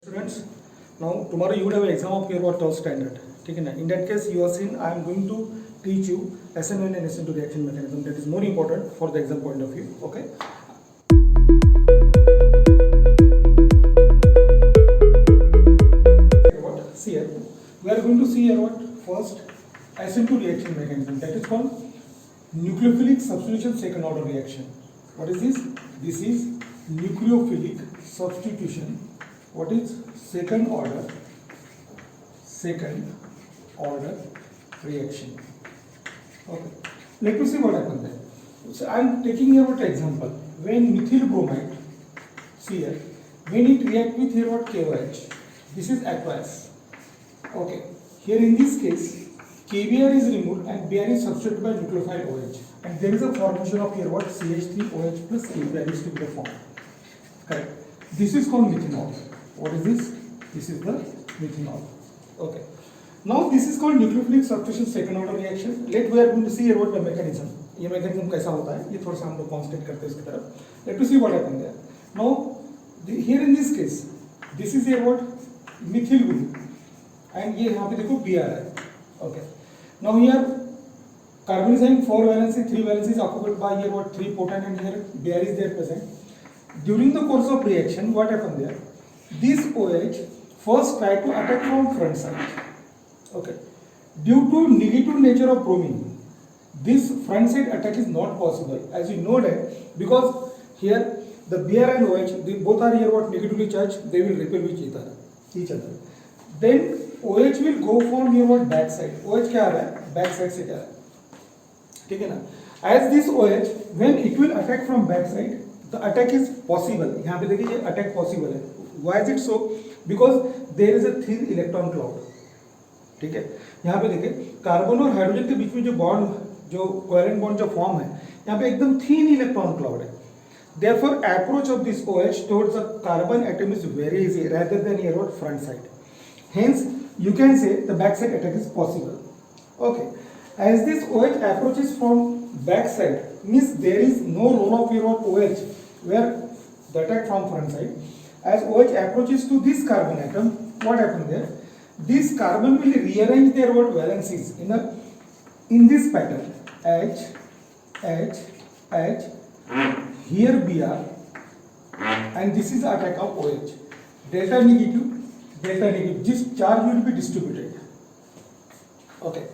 Students, now tomorrow you would have an exam of your what 12th standard. ठीक है ना? In that case, you are saying I am going to teach you SN1 and SN2 reaction mechanism. That is more important for the exam point of view. Okay. What? See here. We are going to see here what first SN2 reaction mechanism. That is called nucleophilic substitution second order reaction. What is this? This is nucleophilic substitution. What is second order reaction? Okay, let me see what happened there. So I am taking here what example. When methyl bromide, see here, when it react with here what KOH, this is aqueous. Okay, here in this case KBr is removed and Br is substituted by nucleophile OH, and there is a formation of here what CH3OH plus KBr is to be formed. Correct. This is called methanol. What is this? This is the methanol. Okay. Now this is called nucleophilic substitution second order reaction. We are going to see here what the mechanism. ये mechanism कैसा होता है? ये थोड़ा सा हम लोग concentrate करते हैं इसकी तरफ. Let us see what happened there. Now here in this case, this is here what methyl group, and ये यहाँ पे देखो Br है. Okay. Now here carbon is having 4 valency, 3 valencies occupied by here what 3 proton, and here Br is there present. During the course of reaction, what happened there? This OH first try to attack from front side. Okay. Due to negative nature of bromine, this front side attack is not possible. As you know that, because here the Br and OH, they both are here what negatively charged, they will repel with each other. Then OH will go from here what back side. OH क्या आ रहा है? Back side से जा रहा है. ठीक है ना? As this OH, when it will attack from back side, the attack is possible. यहाँ पे देखिए ये attack possible है. Why is it so? Because there is a thin electron cloud. ठीक है, यहाँ पे देखिए कार्बन और हाइड्रोजन के बीच में जो बॉन्ड, जो कोवेलेंट बॉन्ड जो फॉर्म है, यहाँ पे एकदम thin electron cloud है. Therefore, approach of this OH towards the carbon atom is very easy rather than here what front side. Hence, you can say the back side attack is possible. Okay, as this OH approaches from back side, means there is no role of here what OH where the attack from front side. As OH approaches to this carbon atom, what happened there? This carbon will rearrange their what valencies in this pattern. H, H, H. Here Br, and this is the attack of OH. Delta negative. This charge will be distributed. Okay.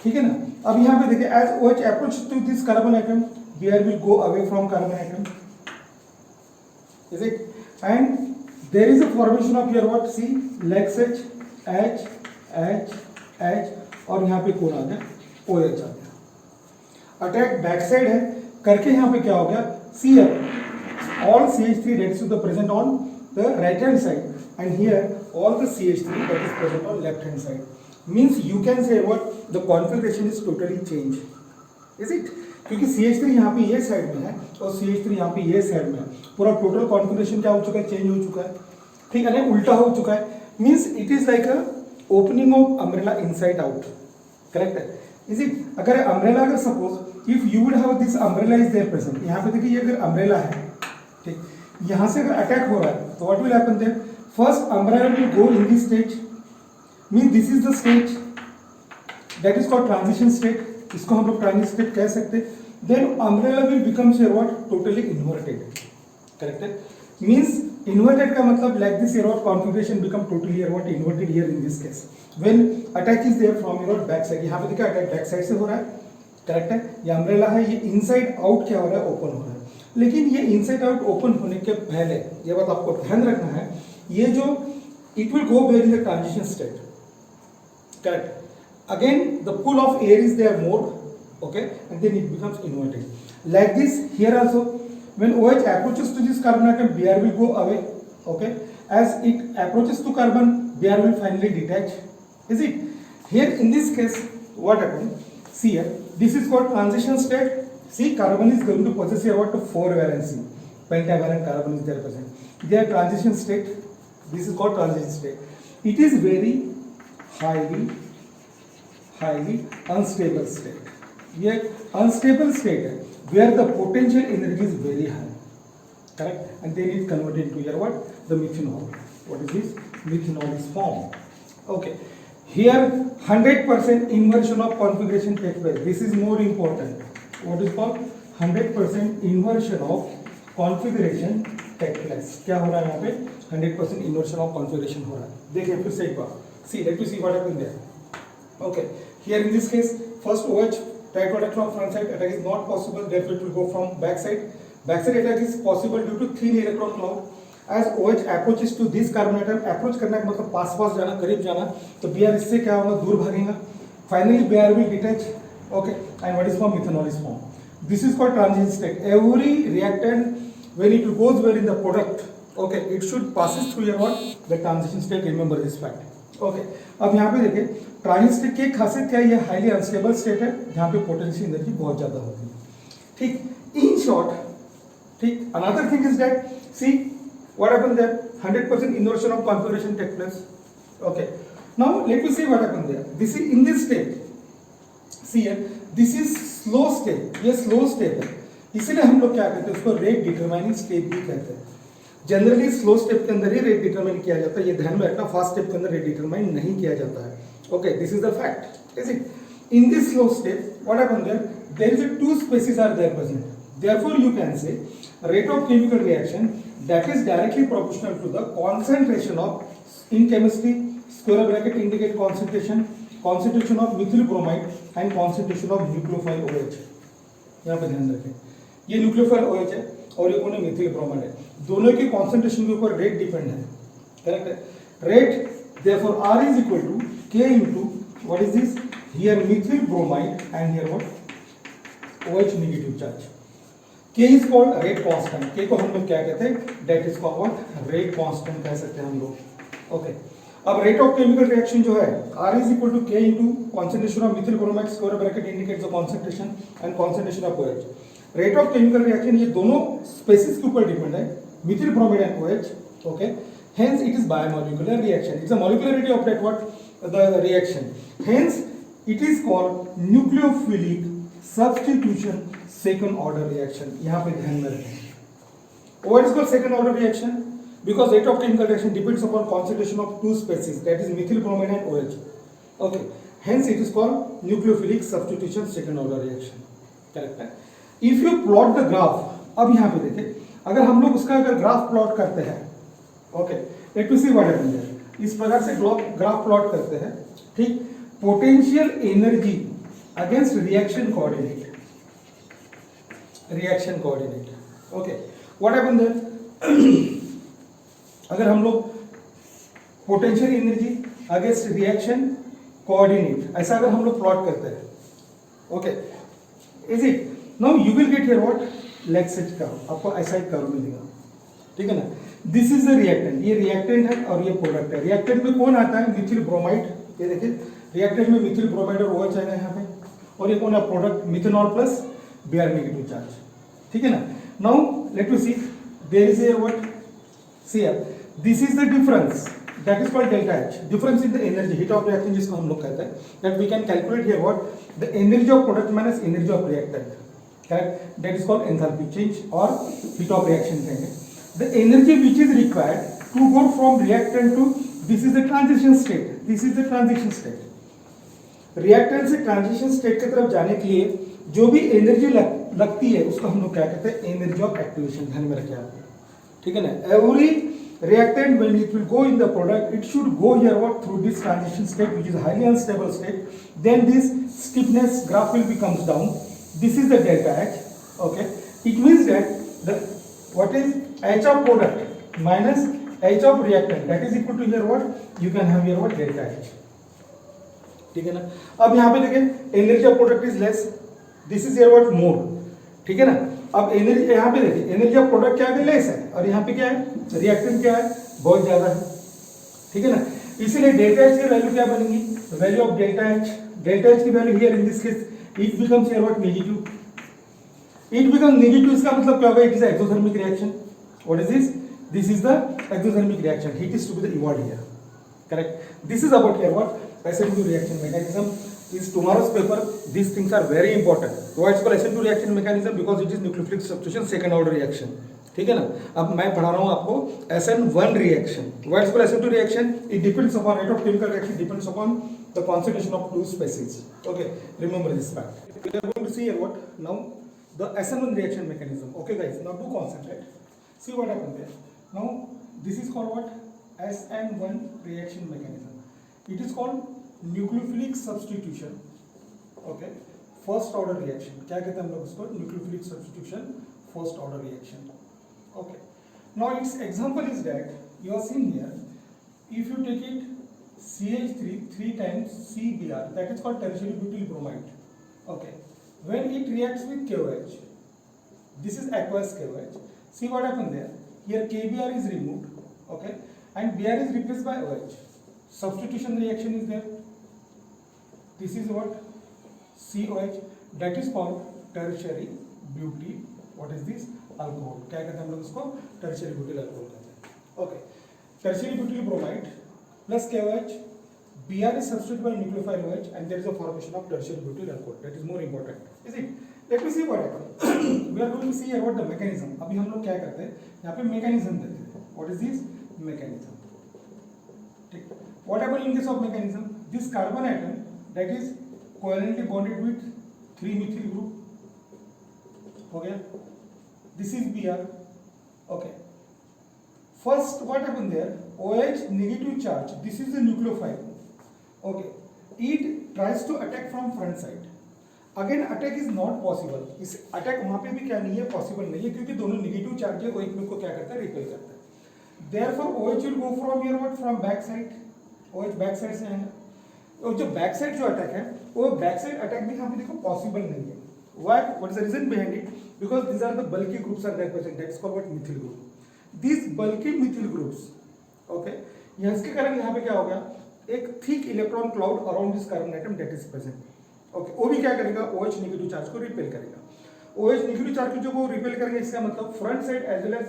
ठीक है ना? अब यहाँ पे देखिए, as OH approaches to this carbon atom, Br will go away from carbon atom. Is it? And there is a formation of here what? See, lex H, H, H, H, और यहाँ पे कौन आ गया? OH आ गया. Attack back side है करके यहाँ पे क्या हो गया? Cl, all CH3 that is present on the right hand side, and here all the CH3 that is present on left hand side. Means you can say what the configuration is totally changed. Is it? क्योंकि CH3 यहाँ पे ये side में है और CH3 यहाँ पे ये साइड में है, पूरा टोटल कॉन्फ़िगरेशन क्या हो चुका है? चेंज हो चुका है. ठीक है ना? उल्टा हो चुका है. Means it is like a opening of umbrella inside out. Correct है? Is it? अगर अम्ब्रेला, अगर suppose if you would have this umbrella is there present, यहाँ पे देखिए ये अगर अम्ब्रेला है, ठीक, यहाँ से अगर अटैक हो रहा है तो what will happen there? First umbrella will go in this stage, mean this is the stage that is called transition state. इसको हम लोग ट्रांजिशन स्टेट कह सकते हैं. Then umbrella will becomes here what? Totally inverted. Correct है? Means inverted का मतलब like this here what configuration become totally here what inverted here in this case when attack is there from your back side. यहाँ पे देखिए attack back side से हो रहा है. करेक्ट है? ये अम्ब्रेला है, ये इनसाइड आउट क्या हो रहा है? ओपन हो रहा है. लेकिन ये इनसाइड आउट ओपन होने के पहले ये बात आपको ध्यान रखना है, ये जो it will go where in the transition state. Correct? Again the pull of air is there more. Okay, and then it becomes inverted like this. Here also, when OH approaches to this carbon atom, Br will go away. Okay, as it approaches to carbon, Br will finally detach. Is it? Here in this case, what happened? See here, this is called transition state. See, carbon is going to possess here what? 4 valency. Pentavalent carbon is there present. They are transition state. This is called transition state. It is very highly unstable state. ये unstable state है where the potential energy is very high. Correct? And then it converted into your what? The methanol. What is this? Methanol is formed. Okay. Here 100% inversion of configuration takes place. This is more important. What is called 100% inversion of configuration take place. क्या हो रहा है यहाँ पे? 100% inversion of configuration हो रहा है. देखिए फिर से एक बार. See, let me see what happened there. Okay. Here in this case, first OH try to attack from front side. Attack is not possible. Therefore, it will go from back side. Backside attack is possible due to thin electron cloud. As OH approaches to this carbon atom, approach करना का मतलब पास पास जाना, करीब जाना, तो Br इससे क्या होगा, दूर भागेगा. Finally, Br will detach. Okay, and what is formed? Methanol is formed. This is called transition state. Every reactant, when it goes where in the product, okay, it should passes through your what? The transition state. Remember this fact. Okay. अब यहाँ पे देखिए, transition state की खासियत क्या है? ये highly unstable state है, जहाँ पे potential energy बहुत ज़्यादा होती है. ठीक. In short, ठीक. Another thing is that see. What happened there? 100% inversion of configuration take place. Okay. Now let me see what happened there. This is in this state. See here. This is slow state. ये slow state है. इसीलिए हम लोग क्या कहते हैं? उसको rate determining state भी कहते हैं. Generally slow step के अंदर ही rate determine किया जाता है. ये ध्यान में रखना. Fast step के अंदर rate determine नहीं किया जाता है. Okay. This is the fact. Is it? In this slow state, what happened there? There is a two species are there present. Therefore, you can say rate of chemical reaction that is directly proportional to the concentration of, in chemistry, square bracket indicate concentration of methyl bromide and concentration of nucleophile OH. यहाँ पे ध्यान रखें, ये nucleophile OH है और ये कौन है? methyl bromide है. दोनों की concentration के ऊपर rate depend है, correct है? Rate, therefore R is equal to K into what is this? Here methyl bromide and here what? OH negative charge. K is called rate constant. K को हम लोग क्या कहते हैं? That is called what? Rate constant कह सकते हैं हम लोग. Okay. अब rate of chemical reaction जो है R is equal to K into concentration of methyl bromide square bracket indicates the concentration and concentration of OH. Rate of chemical reaction ये दोनों species के ऊपर depend है. Methyl bromide and OH. Okay. Hence it is biomolecular reaction. It's a molecularity of that what? The reaction. Hence it is called nucleophilic substitution second order reaction. यहाँ पे ध्यान में रखें. What is called second order reaction? Because rate of chemical reaction depends upon concentration of two species, that is methyl bromide and OH. Okay. Hence it is called nucleophilic substitution second order reaction. Correct है? If you plot the graph, अब यहाँ पे देखिए, अगर हम लोग उसका अगर ग्राफ प्लॉट करते हैं, okay, let me see what happens there. इस प्रकार से ग्राफ प्लॉट करते हैं, ठीक? Potential energy against reaction coordinate. Reaction coordinate. Okay. What happened there? अगर हम लोग potential energy against reaction coordinate ऐसा अगर हम लोग प्लॉट करते हैं, okay, is it? Now you will get here what? लेक्सेट कर्व. आपको ऐसा एक कर्व मिलेगा, ठीक है ना? This is the reactant. ये रिएक्टेंट है और ये प्रोडक्ट है. रिएक्टेंट में कौन आता है? मिथिल ब्रोमाइड. ये देखिए, रिएक्टेंट में मिथिल ब्रोमाइड और OH आएगा यहाँ पे, और ये कौन है? Product methanol plus Br negative charge, ठीक है ना? Now let me see, there is here what? See here, this is the difference, that is called delta H. Difference in the energy, heat of reaction जिसको हम लोग कहते हैं, that we can calculate here what? The energy of product minus energy of reactant, correct? That is called enthalpy change और heat of reaction कहेंगे. The energy which is required to go from reactant to, this is the transition state. This is the transition state. Reactant से transition state की तरफ जाने के लिए जो भी एनर्जी लगती है उसको हम लोग क्या कहते हैं? Energy of activation. ध्यान में रखिए आप, ठीक है ना? Every reactant when it will go in the product, it should go here what? Through this transition state which is highly unstable state. Then this stiffness graph will becomes down. This is the delta H. Okay, it means that the what is H of product minus H of reactant, that is equal to here what? You can have here what? Delta H. ठीक है ना? अब यहाँ पे देखिए, energy of product is less, this is here what? More, ठीक है ना? अब एनर्जी यहाँ पे देखिए, एनर्जी ऑफ प्रोडक्ट क्या है? लेस है, और यहाँ पे क्या है? रिएक्टेंट क्या है? बहुत ज्यादा है, ठीक है ना? इसीलिए डेल्टा H की वैल्यू क्या बनेगी? Value of delta H, delta H की value here in this case it becomes here what? Negative. It become negative, इसका मतलब क्या होगा? It is exothermic reaction. What is this? This is the exothermic reaction. Heat is to be the evolve here, correct? This is about here what? SN2 reaction mechanism. Is tomorrow's paper. These things are very important. Why it's called SN2 reaction mechanism? Because it is nucleophilic substitution second order reaction. ठीक है ना। अब मैं पढ़ा रहा हूँ आपको SN1 reaction. What is called SN2 reaction? It depends upon rate of chemical reaction depends upon the concentration of two species. Okay, remember this fact. We are going to see here what now the SN1 reaction mechanism. Okay, guys, now do concentrate. See what happened there. Now this is called what? SN1 reaction mechanism. It is called nucleophilic substitution. Okay, first order reaction. क्या कहते हैं हम लोग इसको? Nucleophilic substitution, first order reaction. Okay. Now its example is that you are seeing here. If you take it CH3 3 times CBr, that is called tertiary butyl bromide. Okay. When it reacts with KOH, this is aqueous KOH. See what happened there. Here KBr is removed. Okay. And Br is replaced by OH. Substitution reaction is there. This is what COH. That is called tertiary butyl. What is this? Alcohol. क्या कहते हैं हम लोग इसको? Tertiary butyl alcohol कहते हैं. Okay, tertiary butyl bromide plus KOH, Br is substituted by nucleophile OH and there is a formation of tertiary butyl alcohol. That is more important, is it? Let me see what happens. We are going to see here what the mechanism. अभी हम लोग क्या करते हैं? यहाँ पे mechanism देते हैं. What is this mechanism? ठीक. What happens in case of mechanism? This carbon atom that is covalently bonded with 3-methyl group. हो गया? This is Br. Okay. First, what happened there? OH negative charge. This is the nucleophile. Okay. It tries to attack from front side. Again, attack is not possible. इस attack वहाँ पे भी क्या नहीं है? Possible नहीं है क्योंकि दोनों negative charge है, वो एक में को क्या करता है? Repel करता है. Therefore, OH will go from here what? From back side. OH back side से आएगा. और जो back side जो attack है, वो back side attack भी यहाँ पे देखो possible नहीं है. Why? What is the reason behind it? Because these are the bulky groups are there present. That is called what? Methyl group. These bulky methyl groups, okay, इसके कारण यहाँ पे क्या हो गया? एक thick electron cloud around this carbon atom that is present. Okay, वो भी क्या करेगा? OH negative charge को repel करेगा. OH negative charge को जो वो repel करेंगे, इसका मतलब front side as well as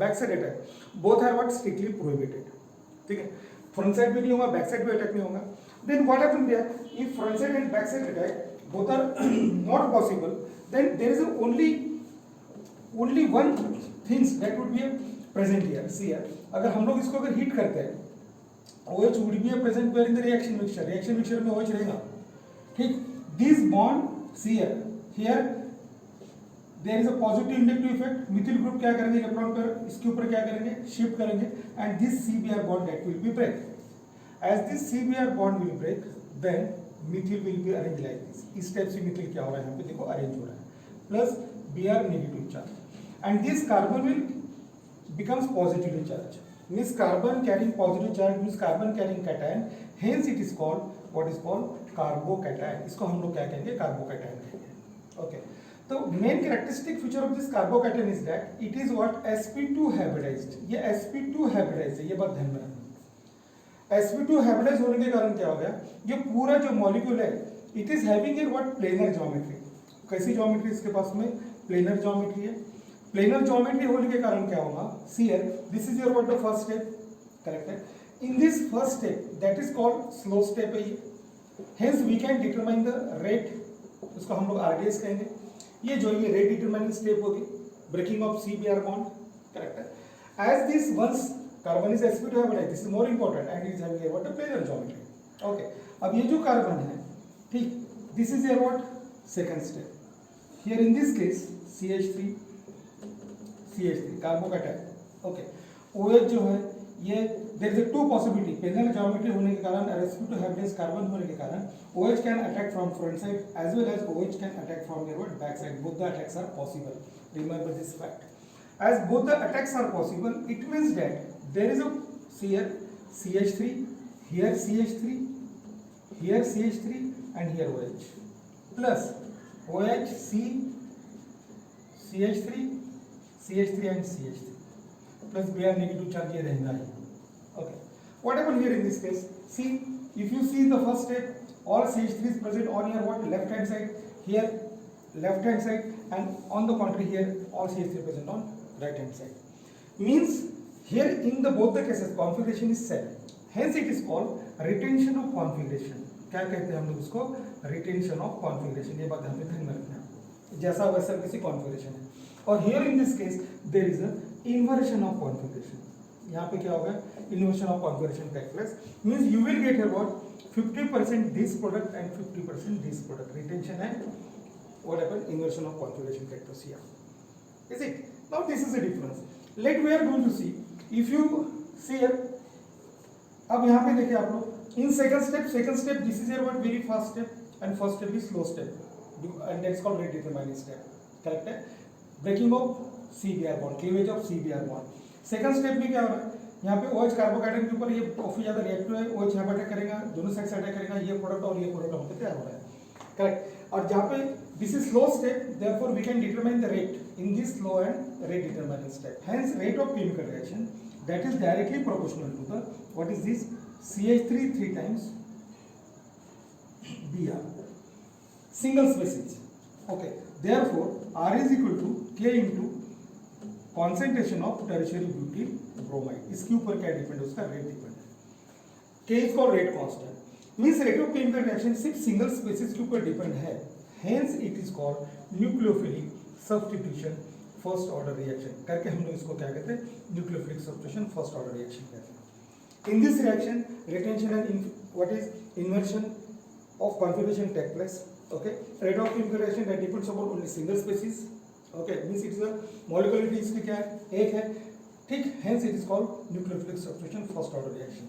back side attack, both are what? Strictly prohibited. ठीक है? Front side भी नहीं होगा, back side भी attack नहीं होगा. Then what happens there? If front side and back side attack both are not possible, then there is only one things that would be present here. See here, अगर हम लोग इसको अगर heat करते हैं, OH would be present where in the reaction mixture. Reaction mixture में OH रहेगा. ठीक. This bond, see here there is a positive inductive effect. Methyl group क्या करेंगे? इलेक्ट्रॉन पर इसके ऊपर क्या करेंगे? शिफ्ट करेंगे. And this CBr bond that will be break. As this CBr bond will break, then methyl will be arranged like this. इस type से methyl क्या हो रहा है? यहाँ पे देखो अरेंज हो रहा है. Plus Br negative charge. And this carbon will becomes positively charged. Means carbon carrying positive charge means carbon carrying cation. Hence it is called what is called carbocation. इसको हम लोग क्या कहेंगे? Carbocation कहेंगे. Okay. तो main characteristic feature of this carbocation is that it is what? sp2 hybridized. ये sp2 hybridized है. ये बात ध्यान में रखना. sp2 hybridized होने के कारण क्या हो गया? ये पूरा जो मॉलिक्यूल है, it is having a what? Planar geometry. कैसी ज्योमेट्री इसके पास में? प्लेनर ज्योमेट्री है. प्लेनर ज्योमेट्री होने के कारण क्या होगा? See here, this is your what the first step, correct है? In this first step, that is called slow step है ये. Hence we can determine the rate, उसको हम लोग RDS कहेंगे. ये जो ये rate determining step होगी, breaking of CBr bond, correct है? As this once carbon is sp2 hybridized, this is more important and it is having a what the planar geometry. Okay, अब ये जो कार्बन है, ठीक, this is your what? Second step. Here in this case CH3 carbocation. Okay, OH जो है ये there is a two possibility. planar geometry होने के कारण sp2 hybridized कार्बन होने के कारण OH can attack from front side as well as OH can attack from your back side. Both the attacks are possible. Remember this fact. As both the attacks are possible, it means that there is a here CH3, here CH3, here CH3 and here OH plus OH C CH3 CH3 and CH3 plus Br negative charge ये रहेगा ही. Okay. What happened here in this case? See, if you see the first step, all CH3 is present on your what? Left hand side. Here, left hand side, and on the contrary here, all CH3 present on right hand side. Means here in the both the cases configuration is set. Hence it is called retention of configuration. क्या कहते हैं हम लोग उसको? Retention of configuration. ये बात हमें ध्यान में रखना है. जैसा वैसा किसी configuration है. और here in this case there is a inversion of configuration. यहाँ पे क्या होगा, inversion of configuration take place, means you will get about 50% this product and 50% this product, retention and what happened, inversion of configuration factors here. Is it? Now this is the difference. Let we are going to see, if you see here, अब यहाँ पे देखिए आप लोग, in second step this is your what, very fast step and first step is slow step and that's called rate determining step. Correct है? Breaking of CBr bond, cleavage of CBr bond. Second step में क्या हो रहा है, यहाँ पे OH कार्बोकार्बन के ऊपर ये काफी ज्यादा रिएक्टिव है, OH यहाँ पे अटैक करेगा, दोनों साइड से अटैक करेगा, ये प्रोडक्ट और ये प्रोडक्ट होकर तैयार हो रहा है. करेक्ट. और जहाँ पे this is slow step, therefore we can determine the rate in this slow and rate determining step. Hence rate of chemical reaction that is directly proportional to the what is this CH3 3 times Br single species. Okay, therefore R is equal to K into concentration of tertiary butyl bromide. इसके ऊपर क्या depend है, उसका rate depend है. K is called rate constant, means rate of chemical reaction सिर्फ single species के ऊपर depend है. Hence it is called nucleophilic substitution first order reaction करके हम लोग इसको क्या कहते हैं, nucleophilic substitution first order reaction कहते हैं. In this reaction retention and what is inversion of configuration take place. Okay, rate of chemical reaction that depends upon only single species. Okay, means it is a molecularity इसकी क्या है, एक है. ठीक, hence it is called nucleophilic substitution first order reaction.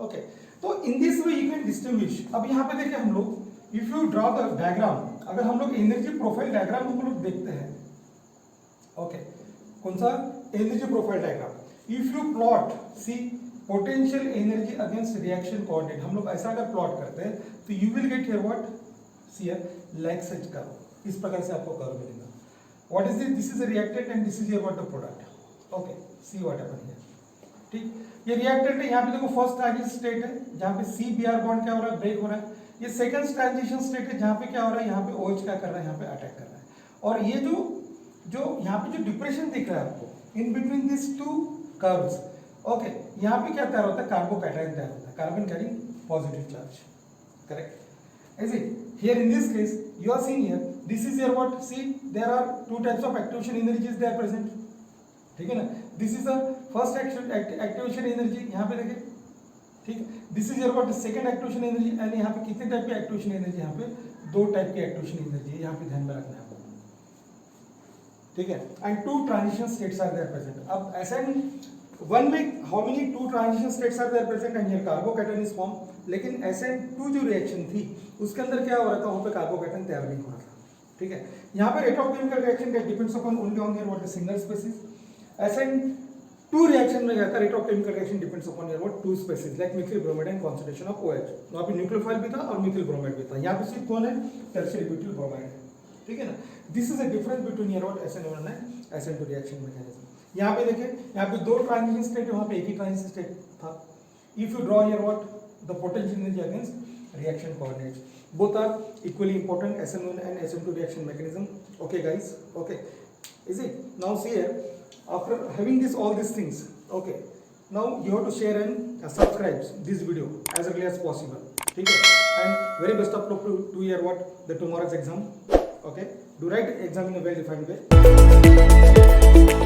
Okay, तो in this way you can distinguish. अब यहाँ पे देखिए हम लोग, if you draw the diagram, अगर हम लोग एनर्जी प्रोफाइल डायग्राम हम लोग देखते हैं. ओके, कौन सा, energy profile diagram. If you plot see potential energy against reaction coordinate, हम लोग ऐसा अगर प्लॉट करते हैं तो you will get here what, see here like such curve. इस प्रकार से आपको कर्व मिलेगा. What is this? This is a reactant and this is your what, the product. Okay, see what happened here. ठीक, ये reactant है, यहाँ पे देखो फर्स्ट ट्रांजिशन स्टेट है जहाँ पे CBr बॉन्ड क्या हो रहा है, ब्रेक हो रहा है. ये सेकंड ट्रांजिशन स्टेट है जहाँ पे क्या हो रहा है, यहाँ पे OH क्या कर रहा है, यहाँ पे अटैक कर रहा है. और ये जो यहाँ पे जो डिप्रेशन दिख रहा है आपको in between this to curves. Okay, यहाँ पे क्या तैयार होता है, कार्बोकैटायन तैयार होता है, carbon carrying positive charge. Correct. Is it? Here in this case, you are seeing here, this is your what? See, there are two types of activation energies they are present. ठीक है ना? This is the first activation energy. यहाँ पे देखिए, ठीक. This is your what? Second activation energy. and यहाँ पे कितने टाइप की activation energy? यहाँ पे दो टाइप की activation energy. यहाँ पे ध्यान में रखना है आपको. ठीक है? And two transition states are there present. अब ऐसा नहीं, one में how many two transition states are there present and here carbocation is formed. लेकिन SN2 जो रिएक्शन थी उसके अंदर क्या हो रहा था, वहाँ पे कार्बोकैटायन तैयार नहीं हो रहा था. ठीक है, यहाँ पे rate of chemical reaction that depends upon only on there what is single species. SN2 reaction में क्या था, rate of chemical reaction depends upon there what, two species like methyl bromide and concentration of OH. वहाँ पे nucleophile भी था और Mithil bromide भी था. यहाँ पे सिर्फ कौन है, टर्शियरी ब्यूटिल ब्रोमाइड है. ठीक है ना. This is a difference between your what SN1 and SN2 reaction mechanism. यहाँ पे देखिए, यहाँ पे दो ट्रांजिशन स्टेट, वहाँ पे एक ही ट्रांजिशन स्टेट था. If you draw your what, the potential energy against reaction coordinates, both are equally important, SN1 and SN2 reaction mechanism. Okay guys, okay, is it? Now see here, after having this all these things, okay, now you have to share and subscribe this video as early as possible. Okay, and very best of luck to your what, the tomorrow's exam. Okay, do write exam in a well defined way.